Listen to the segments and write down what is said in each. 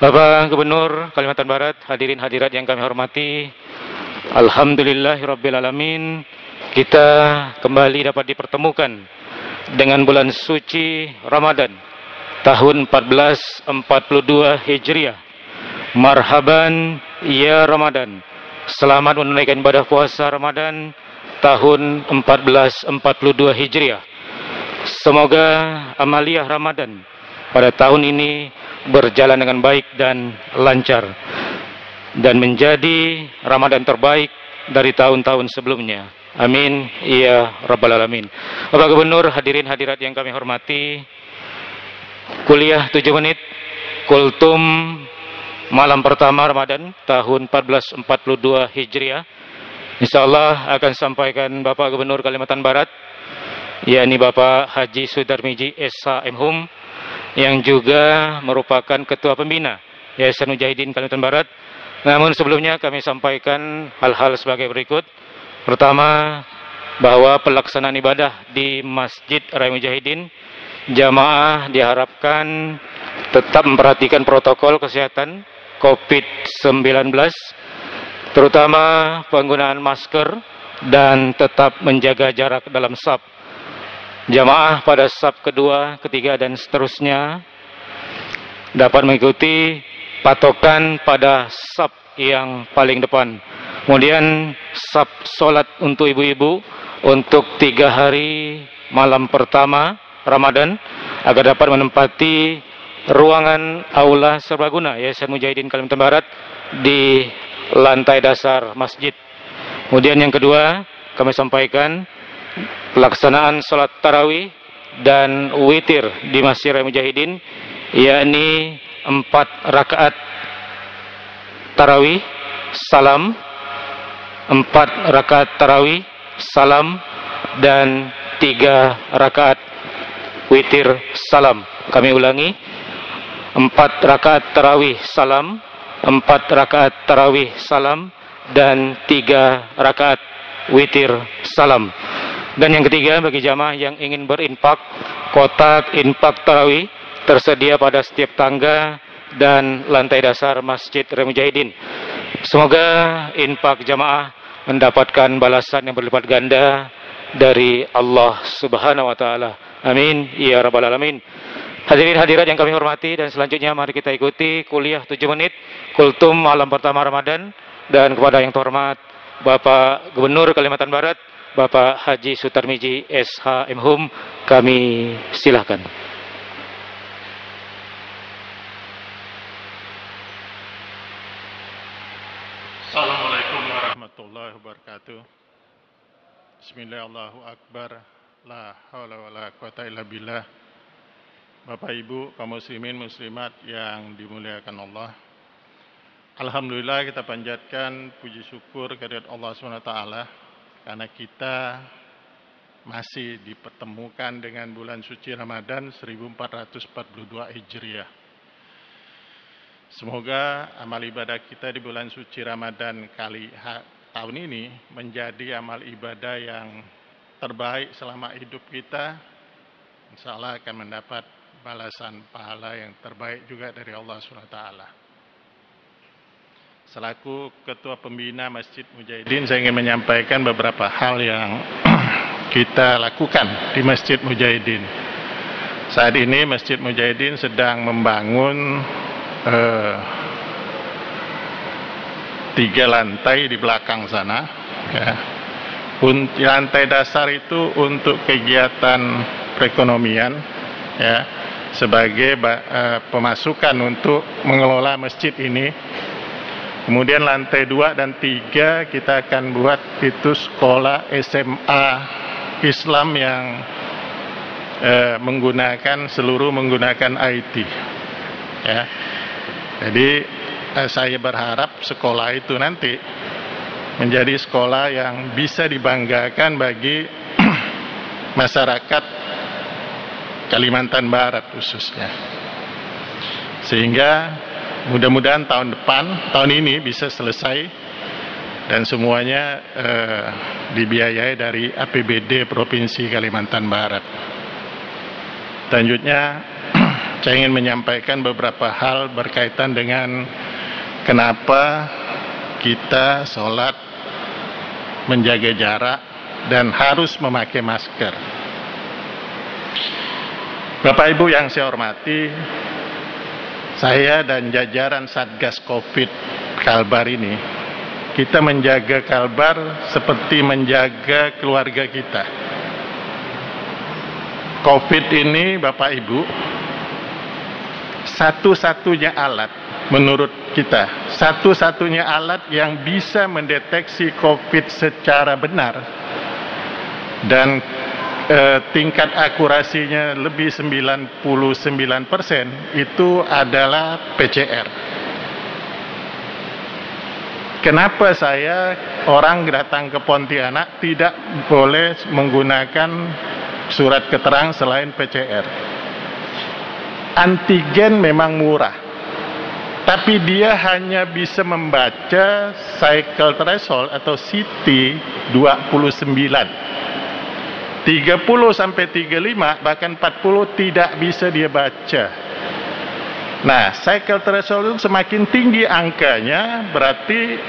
Bapak Gubernur Kalimantan Barat, hadirin hadirat yang kami hormati, alhamdulillahirrabbilalamin, kita kembali dapat dipertemukan dengan bulan suci Ramadan tahun 1442 Hijriah. Marhaban ya Ramadan. Selamat menunaikan ibadah puasa Ramadan tahun 1442 Hijriah. Semoga amaliyah Ramadan pada tahun ini berjalan dengan baik dan lancar dan menjadi Ramadan terbaik dari tahun-tahun sebelumnya. Amin ya rabbal alamin. Bapak Gubernur, hadirin hadirat yang kami hormati, kuliah 7 menit Kultum malam pertama Ramadan tahun 1442 Hijriah insyaallah akan sampaikan Bapak Gubernur Kalimantan Barat, yakni Bapak Haji Sudarmiji SH Mhum, yang juga merupakan Ketua Pembina Yayasan Mujahidin Kalimantan Barat. Namun sebelumnya kami sampaikan hal-hal sebagai berikut. Pertama, bahwa pelaksanaan ibadah di Masjid Raya Mujahidin, jamaah diharapkan tetap memperhatikan protokol kesehatan COVID-19, terutama penggunaan masker dan tetap menjaga jarak dalam shaf. Jamaah pada shaf kedua, ketiga, dan seterusnya dapat mengikuti patokan pada shaf yang paling depan. Kemudian shaf sholat untuk ibu-ibu untuk 3 hari malam pertama Ramadan agar dapat menempati ruangan aula serbaguna Yayasan Mujahidin Kalimantan Barat di lantai dasar masjid. Kemudian yang kedua, kami sampaikan pelaksanaan sholat tarawih dan witir di Masjid Raya Mujahidin, yakni 4 rakaat tarawih salam, 4 rakaat tarawih salam, dan 3 rakaat witir salam. Kami ulangi, 4 rakaat tarawih salam, 4 rakaat tarawih salam, dan 3 rakaat witir salam. Dan yang ketiga, bagi jamaah yang ingin berinfak, kotak infak tarawih tersedia pada setiap tangga dan lantai dasar Masjid Raya Mujahidin. Semoga infak jamaah mendapatkan balasan yang berlipat ganda dari Allah Subhanahu wa taala. Amin ya rabbal alamin. Hadirin hadirat yang kami hormati, dan selanjutnya mari kita ikuti kuliah 7 menit Kultum malam pertama Ramadan. Dan kepada yang terhormat Bapak Gubernur Kalimantan Barat, Bapak Haji Sudarmiji SH Mhum, kami silakan. Assalamualaikum warahmatullahi wabarakatuh. Bismillahirrahmanirrahim. La haula wala quwata illa billah. Bapak Ibu kaum muslimin muslimat yang dimuliakan Allah, alhamdulillah kita panjatkan puji syukur kehadirat Allah SWT karena kita masih dipertemukan dengan bulan suci Ramadan 1442 Hijriah. Semoga amal ibadah kita di bulan suci Ramadan tahun ini menjadi amal ibadah yang terbaik selama hidup kita. Insya Allah akan mendapat balasan pahala yang terbaik juga dari Allah SWT. Selaku Ketua Pembina Masjid Mujahidin, saya ingin menyampaikan beberapa hal yang kita lakukan di Masjid Mujahidin. Saat ini Masjid Mujahidin sedang membangun 3 lantai di belakang sana. Ya. Lantai dasar itu untuk kegiatan perekonomian, ya, sebagai pemasukan untuk mengelola masjid ini. Kemudian lantai 2 dan 3 kita akan buat itu sekolah SMA Islam yang menggunakan IT. Ya. Jadi saya berharap sekolah itu nanti menjadi sekolah yang bisa dibanggakan bagi masyarakat Kalimantan Barat khususnya. Sehingga mudah-mudahan tahun ini bisa selesai dan semuanya dibiayai dari APBD Provinsi Kalimantan Barat. Selanjutnya saya ingin menyampaikan beberapa hal berkaitan dengan kenapa kita sholat menjaga jarak dan harus memakai masker. Bapak Ibu yang saya hormati, saya dan jajaran Satgas Covid Kalbar ini, kita menjaga Kalbar seperti menjaga keluarga kita. Covid ini, Bapak Ibu, satu-satunya alat menurut kita, satu-satunya alat yang bisa mendeteksi COVID secara benar dan tingkat akurasinya lebih 99% itu adalah PCR. Kenapa orang datang ke Pontianak tidak boleh menggunakan surat keterangan selain PCR? Antigen memang murah, tapi dia hanya bisa membaca cycle threshold atau CT 29. 30 sampai 35 bahkan 40 tidak bisa dia baca. Nah, cycle threshold itu semakin tinggi angkanya berarti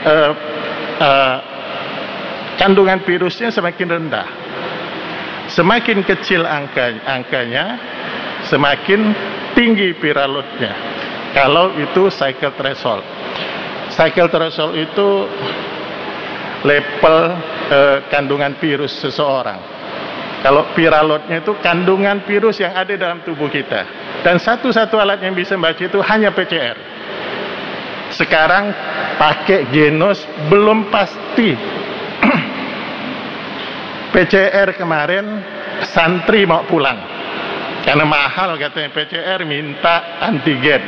kandungan virusnya semakin rendah. Semakin kecil angkanya, semakin tinggi viral load-nya. Kalau itu cycle threshold. Cycle threshold itu level kandungan virus seseorang. Kalau viral load-nya itu kandungan virus yang ada dalam tubuh kita. Dan satu-satu alat yang bisa membaca itu hanya PCR. Sekarang pakai genos belum pasti. PCR kemarin santri mau pulang. Karena mahal katanya PCR, minta antigen.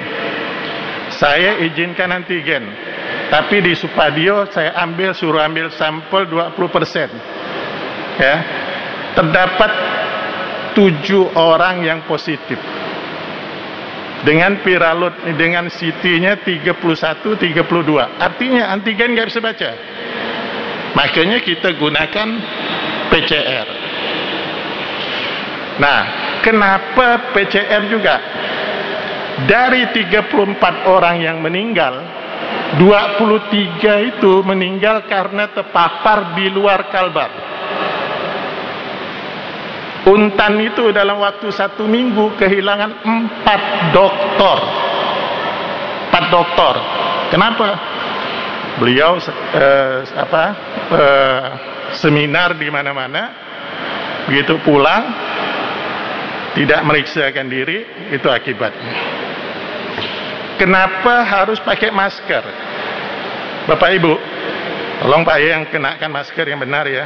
Saya izinkan antigen. Tapi di Supadio saya suruh ambil sampel 20%. Ya. Terdapat 7 orang yang positif dengan viral load, dengan CT-nya 31, 32. Artinya antigen nggak bisa baca. Makanya kita gunakan PCR. Nah, kenapa PCR juga? Dari 34 orang yang meninggal, 23 itu meninggal karena terpapar di luar Kalbar. Untan itu dalam waktu 1 minggu kehilangan 4 dokter. 4 dokter. Kenapa? Beliau seminar di mana-mana, begitu pulang tidak meriksakan diri, itu akibatnya. Kenapa harus pakai masker? Bapak Ibu, tolong Pak yang kenakan masker yang benar ya.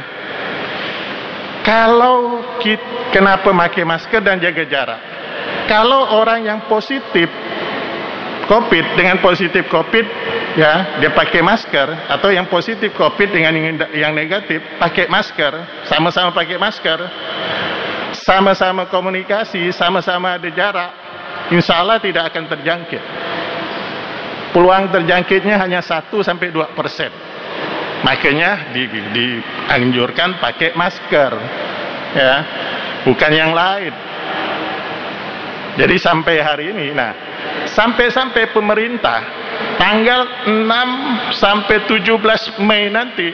Kenapa pakai masker dan jaga jarak? Kalau orang yang positif COVID dengan positif COVID, ya dia pakai masker, atau yang positif COVID dengan yang negatif pakai masker, sama-sama pakai masker, sama-sama komunikasi, sama-sama ada jarak, insya Allah tidak akan terjangkit. Peluang terjangkitnya hanya 1-2%. Makanya dianjurkan pakai masker, ya, bukan yang lain. Jadi sampai hari ini, sampai pemerintah tanggal 6 sampai 17 Mei nanti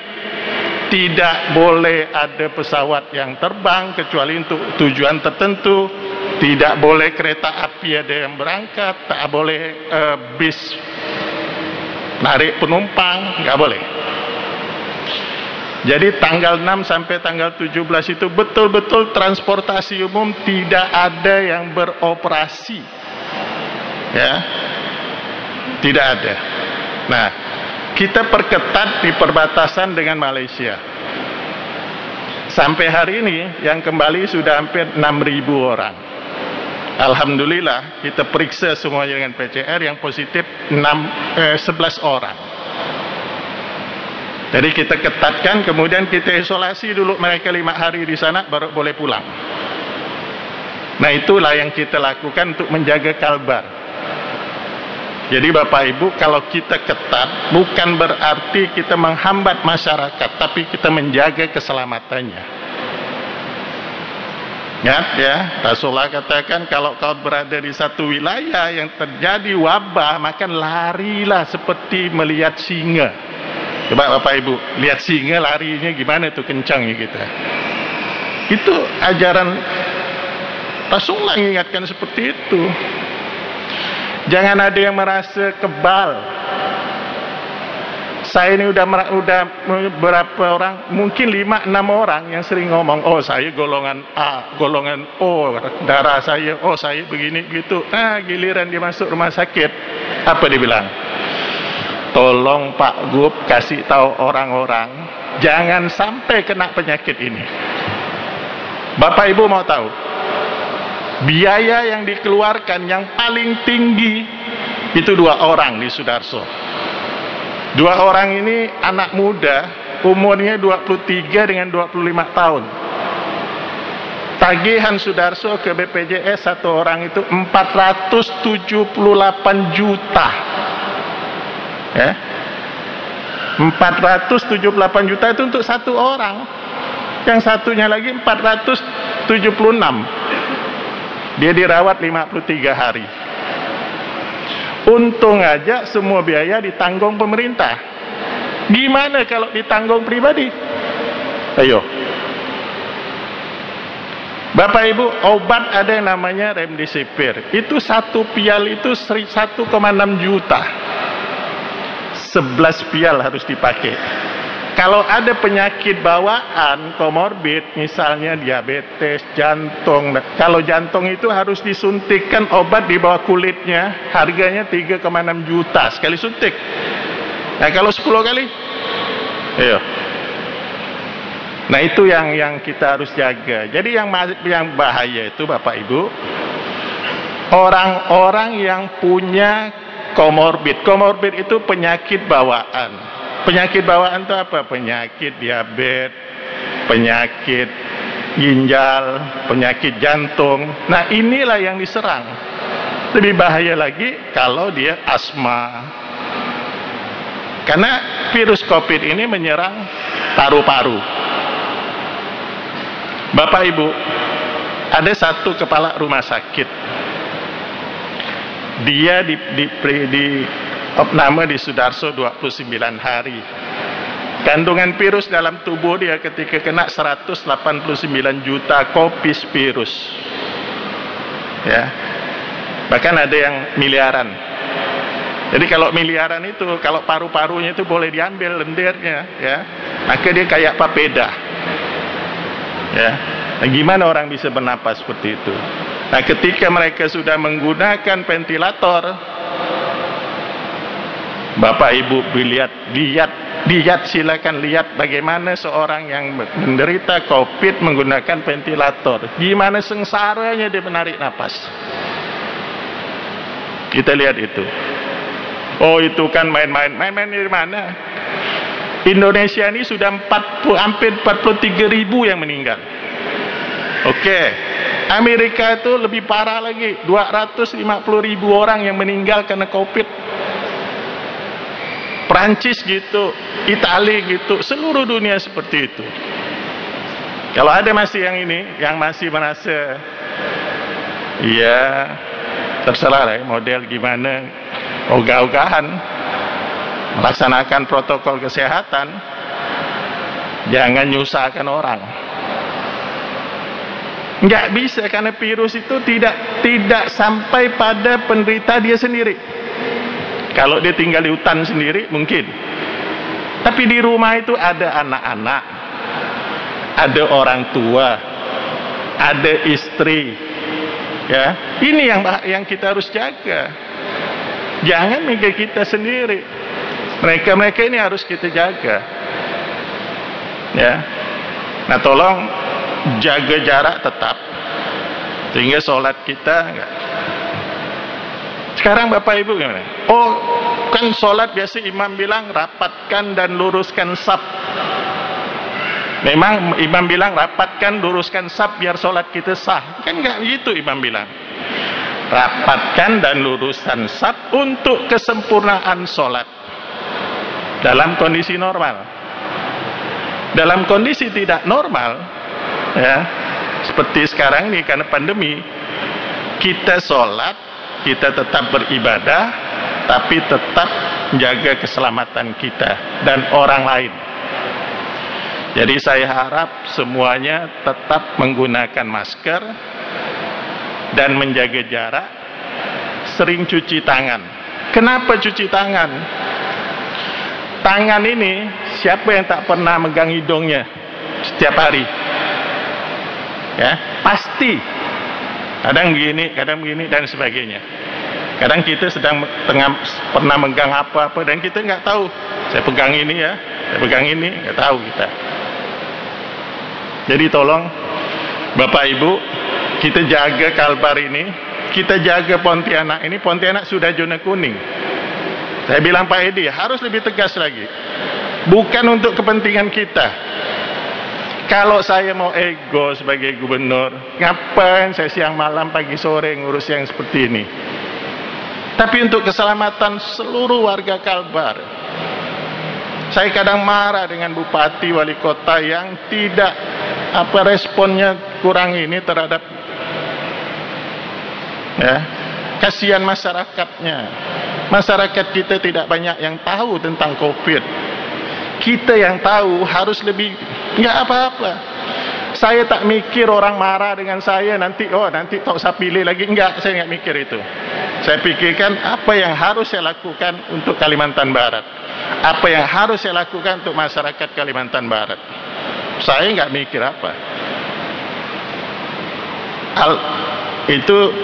tidak boleh ada pesawat yang terbang kecuali untuk tujuan tertentu, tidak boleh kereta api ada yang berangkat, tak boleh bis narik penumpang, nggak boleh. Jadi tanggal 6 sampai tanggal 17 itu betul-betul transportasi umum tidak ada yang beroperasi. Ya. Tidak ada. Nah, kita perketat di perbatasan dengan Malaysia. Sampai hari ini yang kembali sudah hampir 6.000 orang. Alhamdulillah kita periksa semuanya dengan PCR, yang positif 11 orang. Jadi kita ketatkan, kemudian kita isolasi dulu mereka 5 hari di sana, baru boleh pulang. Nah, itulah yang kita lakukan untuk menjaga Kalbar. Jadi Bapak Ibu, kalau kita ketat bukan berarti kita menghambat masyarakat, tapi kita menjaga keselamatannya. Ya, Rasulullah katakan kalau kau berada di satu wilayah yang terjadi wabah, maka larilah seperti melihat singa. Coba Bapak Ibu, lihat singa larinya gimana tuh, kencangnya kita. Itu ajaran Rasulullah mengingatkan seperti itu. Jangan ada yang merasa kebal. Saya ini udah berapa orang, mungkin 5-6 orang yang sering ngomong, oh saya golongan A, golongan O, darah saya, oh saya begini begitu. Nah, giliran dia masuk rumah sakit, apa dia bilang? Tolong Pak Gub kasih tahu orang-orang jangan sampai kena penyakit ini. Bapak Ibu mau tahu, biaya yang dikeluarkan yang paling tinggi itu 2 orang di Sudarso. 2 orang ini anak muda, umurnya 23 dengan 25 tahun. Tagihan Sudarso ke BPJS satu orang itu 478 juta. Ya. 478 juta itu untuk satu orang. Yang satunya lagi 476. Dia dirawat 53 hari. Untung aja semua biaya ditanggung pemerintah. Gimana kalau ditanggung pribadi? Ayo. Bapak Ibu, obat ada yang namanya remdesivir. Itu satu pial itu 1,6 juta. 11 pial harus dipakai. Kalau ada penyakit bawaan, komorbid, misalnya diabetes, jantung. Kalau jantung itu harus disuntikkan obat di bawah kulitnya, harganya 3,6 juta sekali suntik. Nah, kalau 10 kali? Ayo. Nah, itu yang kita harus jaga. Jadi yang bahaya itu Bapak Ibu, orang-orang yang punya komorbid. Komorbid itu penyakit bawaan. Penyakit bawaan itu apa? Penyakit diabetes, penyakit ginjal, penyakit jantung. Nah, inilah yang diserang. Lebih bahaya lagi kalau dia asma. Karena virus COVID ini menyerang paru-paru. Bapak Ibu, ada satu kepala rumah sakit. Dia nama di Sudarso 29 hari. Kandungan virus dalam tubuh dia ketika kena 189 juta kopis virus. Ya. Bahkan ada yang miliaran. Jadi kalau miliaran itu, kalau paru-parunya itu boleh diambil lendirnya, ya, maka dia kayak papeda. Ya. Nah, gimana orang bisa bernapas seperti itu? Nah, ketika mereka sudah menggunakan ventilator, Bapak Ibu lihat silakan lihat bagaimana seorang yang menderita COVID menggunakan ventilator. Gimana sengsaranya dia menarik napas. Kita lihat itu. Oh, itu kan main-main dari mana? Indonesia ini sudah hampir 43.000 yang meninggal. Oke. Amerika itu lebih parah lagi, 250.000 orang yang meninggal karena COVID. Prancis gitu, Italia gitu, seluruh dunia seperti itu. Kalau ada masih yang ini, yang masih merasa, ya terserah lah model gimana, ogah-ogahan, melaksanakan protokol kesehatan, jangan nyusahkan orang. Nggak bisa, karena virus itu tidak sampai pada penderita dia sendiri. Kalau dia tinggal di hutan sendiri mungkin. Tapi di rumah itu ada anak-anak, ada orang tua, ada istri. Ya, ini yang kita harus jaga. Jangan mikir kita sendiri. Mereka ini harus kita jaga. Ya. Nah, tolong jaga jarak tetap. Sehingga sholat kita enggak. Sekarang Bapak Ibu gimana? Oh, kan sholat biasa imam bilang rapatkan dan luruskan saf. Memang imam bilang rapatkan, luruskan saf biar sholat kita sah. Kan enggak gitu imam bilang. Rapatkan dan luruskan saf untuk kesempurnaan sholat. Dalam kondisi normal. Dalam kondisi tidak normal, ya, seperti sekarang ini karena pandemi, kita sholat, kita tetap beribadah, tapi tetap menjaga keselamatan kita dan orang lain. Jadi saya harap semuanya tetap menggunakan masker dan menjaga jarak, sering cuci tangan. Kenapa cuci tangan? Tangan ini, siapa yang tak pernah megang hidungnya setiap hari? Ya, pasti. Kadang begini dan sebagainya. Kadang kita sedang pernah megang apa-apa dan kita nggak tahu. Saya pegang ini ya, saya pegang ini, nggak tahu kita. Jadi tolong Bapak Ibu, kita jaga Kalbar ini, kita jaga Pontianak ini. Pontianak sudah zona kuning. Saya bilang Pak Edi harus lebih tegas lagi. Bukan untuk kepentingan kita. Kalau saya mau ego sebagai gubernur, ngapain saya siang malam pagi sore ngurus yang seperti ini? Tapi untuk keselamatan seluruh warga Kalbar. Saya kadang marah dengan bupati wali kota yang tidak responnya kurang ini terhadap ya, kasihan masyarakatnya. Masyarakat kita tidak banyak yang tahu tentang COVID. Kita yang tahu harus lebih, nggak apa-apa. Saya tak mikir orang marah dengan saya nanti tak usah pilih lagi. Enggak, saya nggak mikir itu. Saya pikirkan apa yang harus saya lakukan untuk Kalimantan Barat. Apa yang harus saya lakukan untuk masyarakat Kalimantan Barat. Saya nggak mikir apa. Itu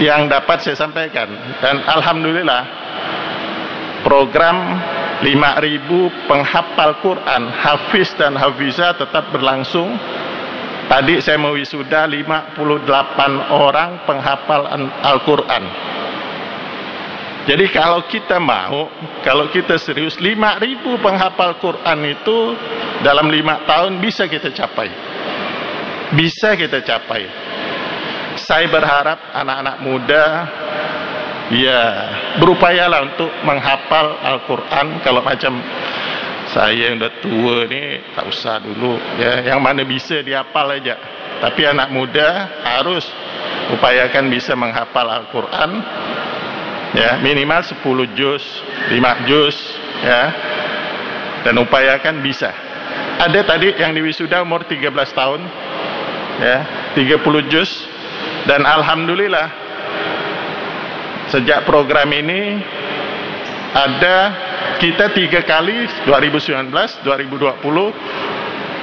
yang dapat saya sampaikan. Dan alhamdulillah program 5.000 penghafal Quran, hafiz dan hafizah tetap berlangsung. Tadi saya mau wisuda 58 orang penghafal Al-Quran. Jadi kalau kita mau, kalau kita serius, 5.000 penghafal Quran itu dalam 5 tahun bisa kita capai. Bisa kita capai. Saya berharap anak-anak muda ya berupayalah untuk menghafal Al-Quran. Kalau macam saya yang udah tua nih tak usah dulu ya, yang mana bisa dihafal aja. Tapi anak muda harus upayakan bisa menghafal Al-Quran ya, minimal 10 juz, 5 juz ya, dan upayakan bisa. Ada tadi yang di wisuda umur 13 tahun ya, 30 juz. Dan alhamdulillah sejak program ini ada kita 3 kali 2019, 2020,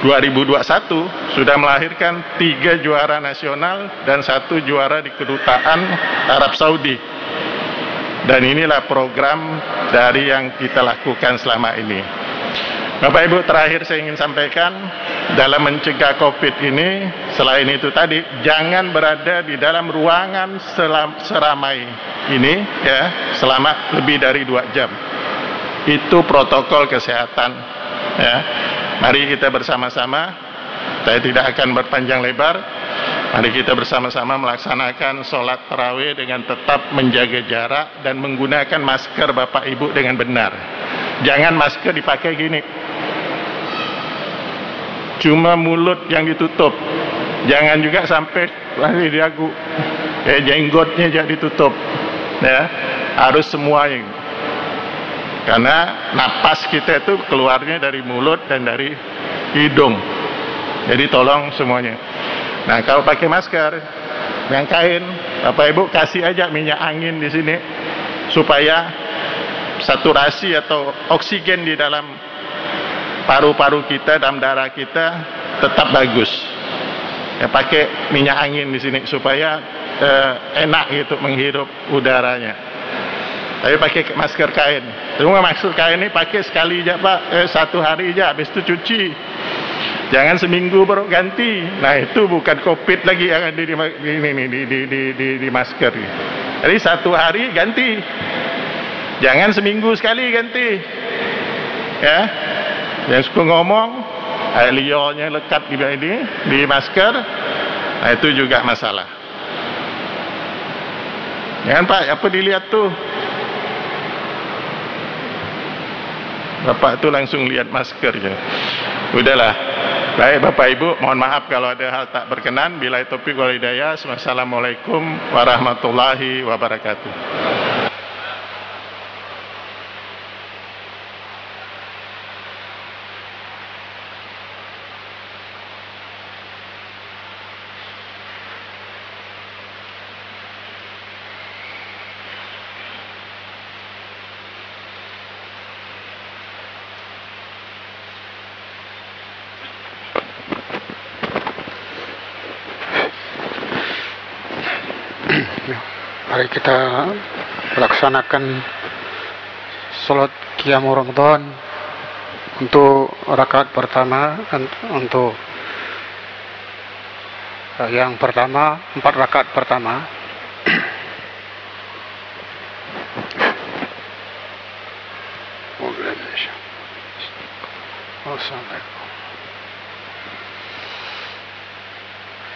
2021 sudah melahirkan 3 juara nasional dan 1 juara di kedutaan Arab Saudi. Dan inilah program dari yang kita lakukan selama ini. Bapak Ibu, terakhir saya ingin sampaikan dalam mencegah COVID ini, selain itu tadi, jangan berada di dalam ruangan seramai ini ya selama lebih dari 2 jam. Itu protokol kesehatan ya. Mari kita bersama-sama, saya tidak akan berpanjang lebar, mari kita bersama-sama melaksanakan sholat tarawih dengan tetap menjaga jarak dan menggunakan masker Bapak Ibu dengan benar. Jangan masker dipakai gini, cuma mulut yang ditutup. Jangan juga sampai diagu jenggotnya jadi ditutup ya, harus semuanya. Karena napas kita itu keluarnya dari mulut dan dari hidung. Jadi tolong semuanya. Nah, kalau pakai masker yang kain, Bapak Ibu kasih aja minyak angin di sini supaya saturasi atau oksigen di dalam paru-paru kita, dalam darah kita tetap bagus. Ya, pakai minyak angin di sini supaya enak gitu menghirup udaranya. Tapi pakai masker kain. Cuma masker kain ini pakai sekali aja Pak, 1 hari aja, habis itu cuci. Jangan seminggu baru ganti. Nah, itu bukan COVID lagi yang ada di masker. Jadi 1 hari ganti. Jangan seminggu sekali ganti. Ya. Yang suka ngomong air liurnya lekat di masker, nah itu juga masalah. Jangan Pak, apa dilihat tuh? Bapak tuh langsung lihat maskernya. Udahlah, Baik Bapak Ibu, mohon maaf kalau ada hal tak berkenan. Bila taufiq wal hidayah. Wassalamualaikum warahmatullahi wabarakatuh. Mari kita laksanakan salat qiyam Ramadan untuk rakaat pertama. Untuk yang pertama, 4 rakaat pertama.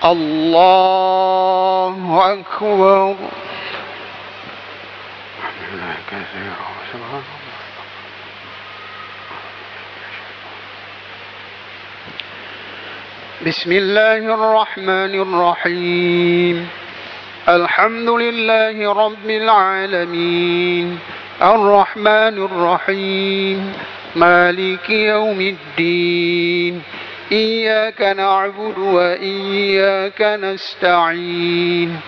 Allahu Akbar. بسم الله الرحمن الرحيم الحمد لله رب العالمين الرحمن الرحيم مالك يوم الدين إياك نعبد وإياك نستعين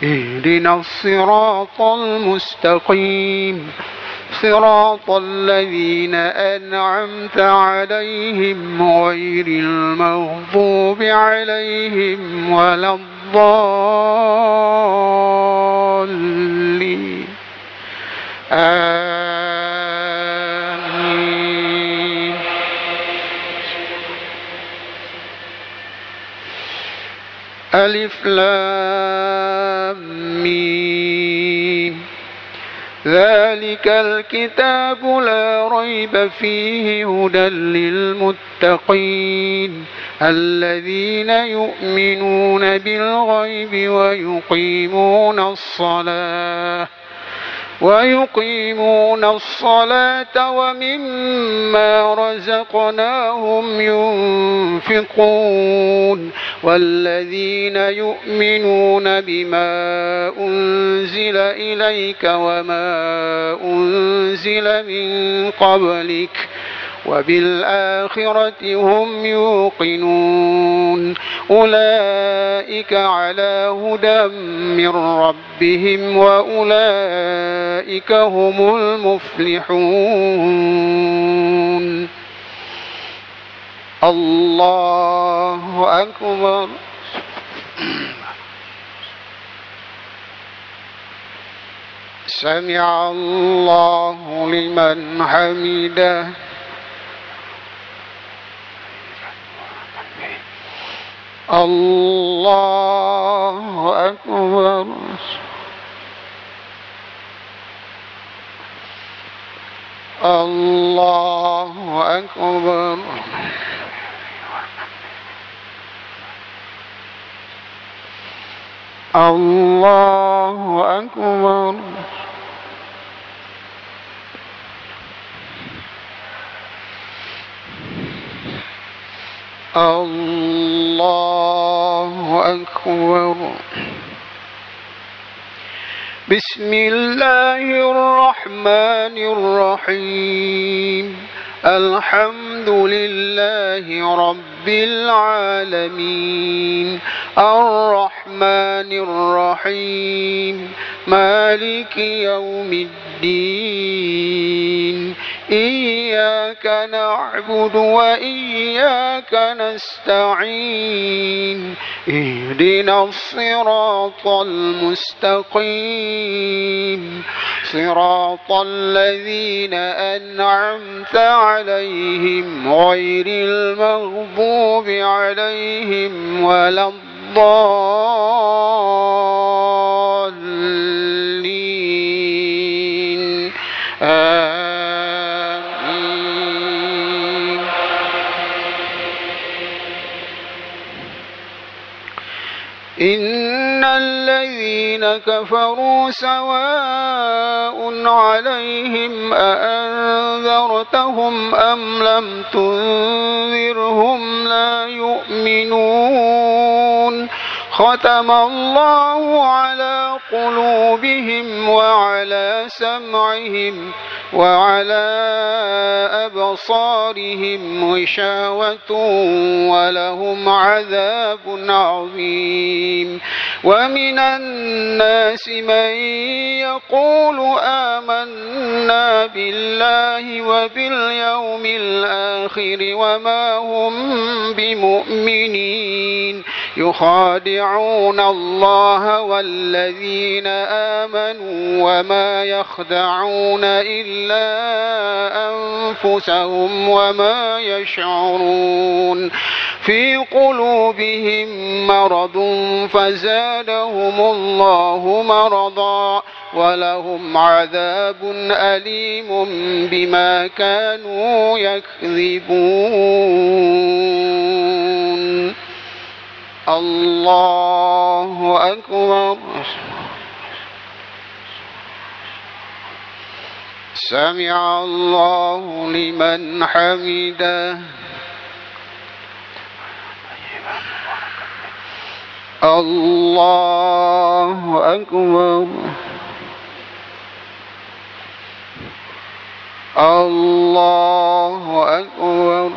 اهدنا الصراط المستقيم صراط الذين أنعمت عليهم غير المغضوب عليهم ولا الضالين آمين. ألف لام ميم ذلك الكتاب لا ريب فيه هدى للمتقين الذين يؤمنون بالغيب ويقيمون الصلاة ومما رزقناهم ينفقون والذين يؤمنون بما أنزل إليك وما أنزل من قبلك وبالآخرة هم يوقنون أولئك على هدى من ربهم وأولئك هم المفلحون. الله أكبر. سمع الله لمن حمده. الله أكبر. الله أكبر. الله أكبر. الله أكبر. بسم الله الرحمن الرحيم الحمد لله رب العالمين الرحمن الرحيم مالك يوم الدين إياك نعبد وإياك نستعين اهدنا الصراط المستقيم صراط الذين أنعمت عليهم غير المغضوب عليهم ولا الضالين آمين. إن الذين كفروا سواء عليهم أأنذرتهم أم لم تنذرهم لا يؤمنون يؤمنون ختم الله على قلوبهم وعلى سمعهم وعلى أبصارهم غشاوة ولهم عذاب عظيم ومن الناس من يقول آمنا بالله وباليوم الآخر وما هم بمؤمنين يخادعون الله والذين آمنوا وما يخدعون إلا أنفسهم وما يشعرون في قلوبهم مرض فزادهم الله مرضا ولهم عذاب أليم بما كانوا يكذبون الله أكبر سمع الله لمن حمده الله أكبر الله أكبر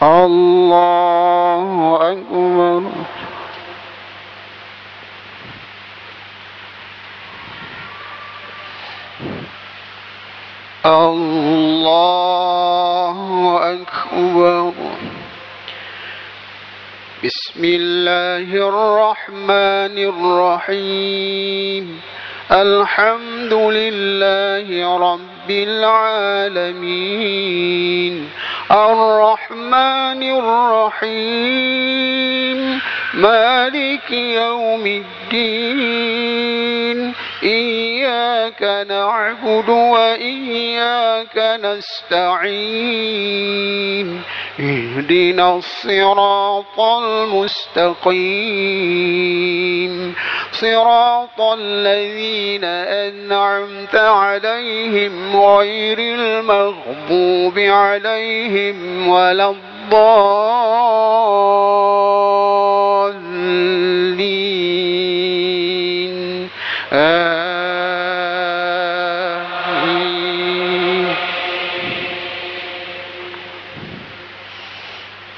الله أكبر الله أكبر بسم الله الرحمن الرحيم الحمد لله رب العالمين الرحمن الرحيم مالك يوم الدين إياك نعبد وإياك نستعين اهدنا الصراط المستقيم صراط الذين أنعمت عليهم غير المغضوب عليهم ولا الضالين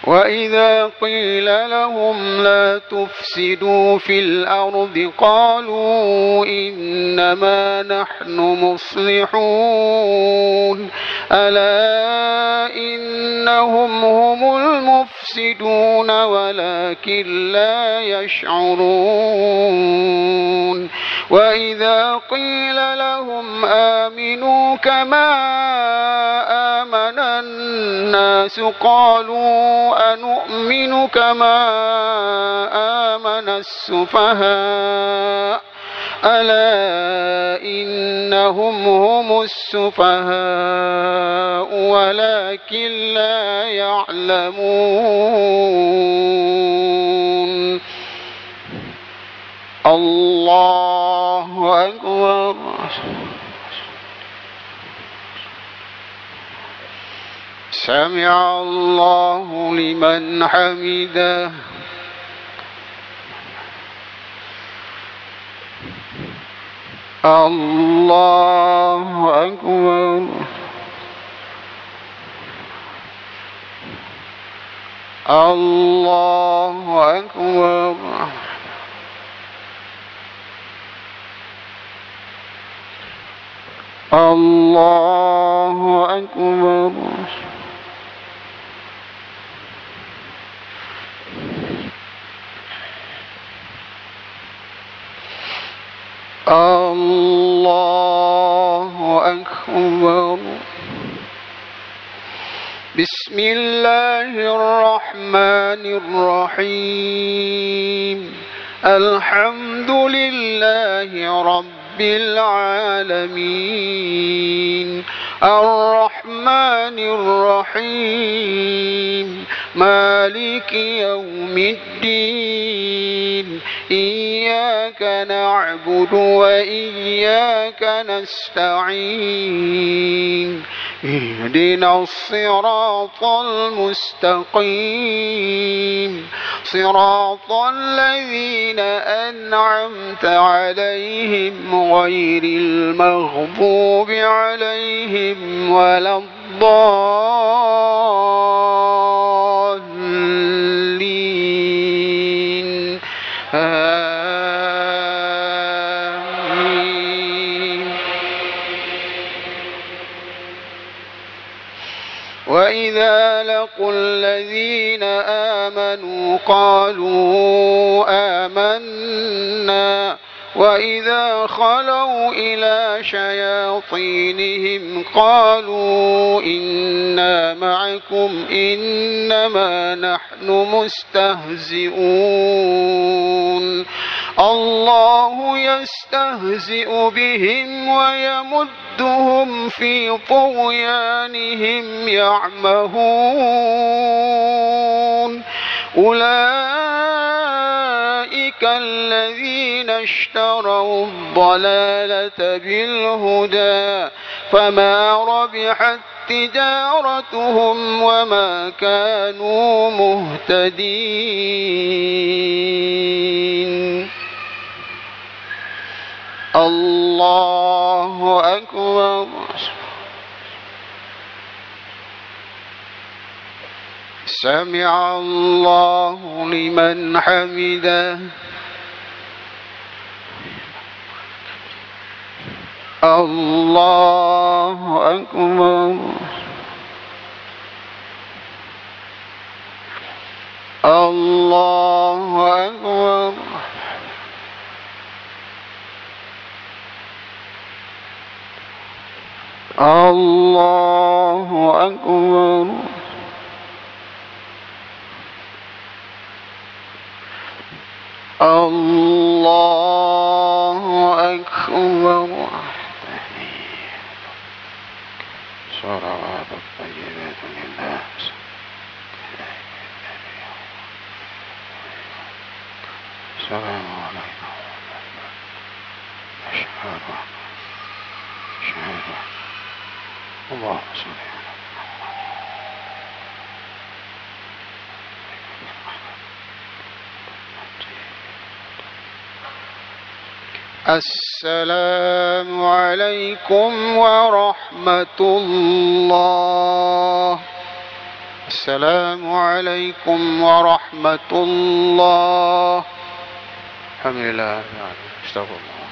وإذا قيل لهم لا تفسدوا في الأرض قالوا إنما نحن مصلحون ألا إنهم هم المفسدون ولكن لا يشعرون وإذا قيل لهم آمنوا كما آمن الناس قالوا أنؤمن كما آمن السفهاء ألا إنهم هم السفهاء ولكن لا يعلمون الله أكبر سمع الله لمن حمده الله أكبر الله أكبر الله أكبر الله أكبر بسم الله الرحمن الرحيم الحمد لله رب العالمين الرحمن الرحيم مالك يوم الدين إياك نعبد وإياك نستعين اهدنا الصراط المستقيم صراط الذين أنعمت عليهم غير المغضوب عليهم ولا الضالين آمين. وإذا لقوا الذين آمنوا قالوا آمنا وإذا خلوا إلى شياطينهم قالوا إنا معكم إنما نحن مستهزئون الله يستهزئ بهم ويمدهم في طغيانهم يعمهون أولئك الذين اشتروا الضلالة بالهدى فما ربحت تجارتهم وما كانوا مهتدين. الله أكبر. سمع الله لمن حمده. الله أكبر. الله أكبر. الله أكبر. الله أكبر. صلوات الطيبات لله. السلام عليكم. أشهد اللهم صل على السلام عليكم ورحمة الله. السلام عليكم ورحمة الله. الحمد لله. استغفر الله.